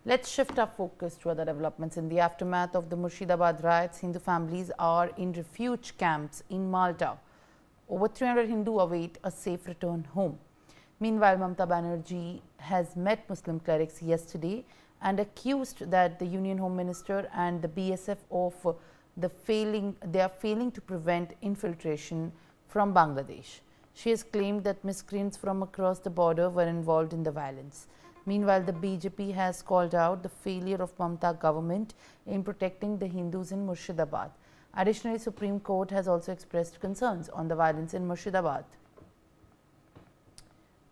Let's shift our focus to other developments. In the aftermath of the Murshidabad riots, Hindu families are in refuge camps in Malta. Over 300 Hindu await a safe return home. Meanwhile, Mamata Banerjee has met Muslim clerics yesterday and accused that the Union Home Minister and the BSF of they are failing to prevent infiltration from Bangladesh. She has claimed that miscreants from across the border were involved in the violence. Meanwhile, the BJP has called out the failure of Mamata government in protecting the Hindus in Murshidabad. Additionally, Supreme Court has also expressed concerns on the violence in Murshidabad.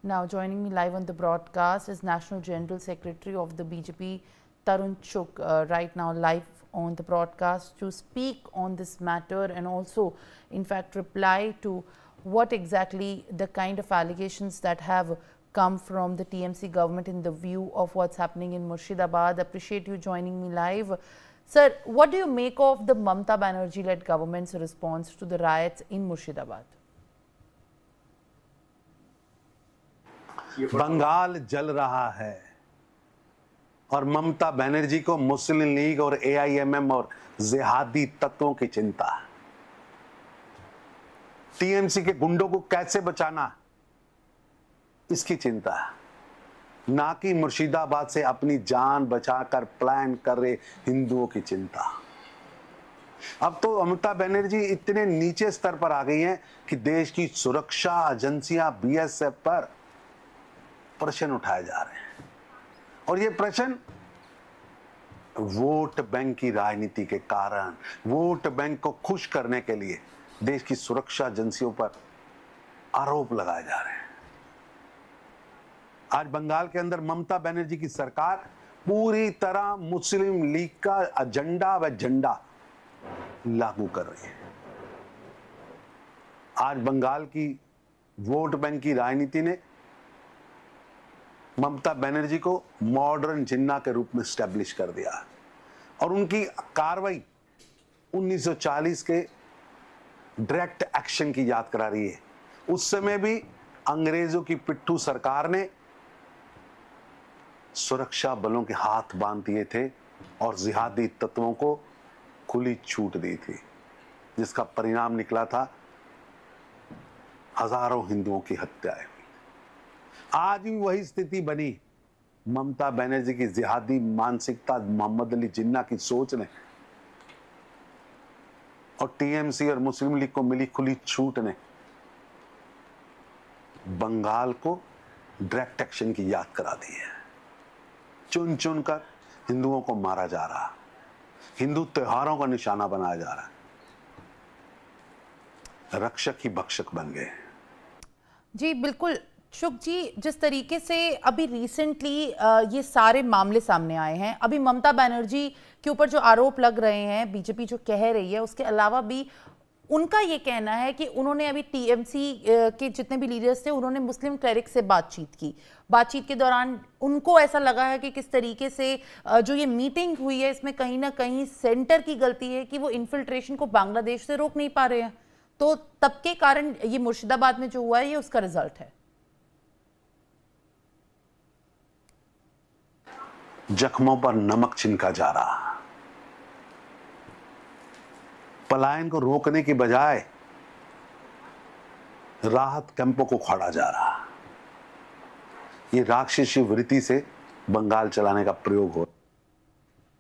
Now, joining me live on the broadcast is National General Secretary of the BJP, Tarun Chugh, right now live on the broadcast to speak on this matter and also, in fact, reply to what exactly the kind of allegations that have come from the TMC government in the view of what's happening in Murshidabad. Appreciate you joining me live. Sir, what do you make of the Mamata Banerjee-led government's response to the riots in Murshidabad? Bengal जल रहा है और ममता बनर्जी को मुस्लिम league और AIMM और जिहादी तत्वों की चिंता। टीएमसी के गुंडों को कैसे बचाना, इसकी चिंता, ना कि मुर्शिदाबाद से अपनी जान बचाकर प्लान कर रहे हिंदुओं की चिंता। अब तो ममता बनर्जी इतने नीचे स्तर पर आ गई हैं कि देश की सुरक्षा एजेंसियां बीएसएफ पर प्रश्न उठाए जा रहे हैं और ये प्रश्न वोट बैंक की राजनीति के कारण, वोट बैंक को खुश करने के लिए देश की सुरक्षा एजेंसियों पर आरोप लगाए जा रहे हैं। आज बंगाल के अंदर ममता बनर्जी की सरकार पूरी तरह मुस्लिम लीग का एजेंडा व झंडा लागू कर रही है। आज बंगाल की वोट बैंक की राजनीति ने ममता बनर्जी को मॉडर्न जिन्ना के रूप में स्टैब्लिश कर दिया और उनकी कार्रवाई 1940 के डायरेक्ट एक्शन की याद करा रही है। उस समय भी अंग्रेजों की पिट्ठू सरकार ने सुरक्षा बलों के हाथ बांध दिए थे और जिहादी तत्वों को खुली छूट दी थी, जिसका परिणाम निकला था हजारों हिंदुओं की हत्याएं। आज भी वही स्थिति बनी। ममता बनर्जी की जिहादी मानसिकता, मोहम्मद अली जिन्ना की सोच ने और टीएमसी और मुस्लिम लीग को मिली खुली छूट ने बंगाल को डायरेक्ट एक्शन की याद करा दी है। चुन चुन कर हिंदुओं को मारा जा रहा, हिंदू त्योहारों का निशाना बनाया जा रहा, रक्षक ही भक्षक बन गए। जी बिल्कुल चुग जी, जिस तरीके से अभी रिसेंटली ये सारे मामले सामने आए हैं, अभी ममता बनर्जी के ऊपर जो आरोप लग रहे हैं, बीजेपी जो कह रही है, उसके अलावा भी उनका ये कहना है कि उन्होंने अभी टीएमसी के जितने भी लीडर्स थे, उन्होंने मुस्लिम क्लेरिक से बातचीत की। बातचीत के दौरान उनको ऐसा लगा है कि किस तरीके से जो ये मीटिंग हुई है, इसमें कहीं ना कहीं सेंटर की गलती है कि वो इन्फिल्ट्रेशन को बांग्लादेश से रोक नहीं पा रहे हैं। तो तब के कारण ये मुर्शिदाबाद में जो हुआ है, ये उसका रिजल्ट है। जख्मों पर नमक छिनका जा रहा, पलायन को रोकने की बजाय राहत कैंपों को खोड़ा जा रहा। ये राक्षसी वृत्ति से बंगाल चलाने का प्रयोग हो रहा।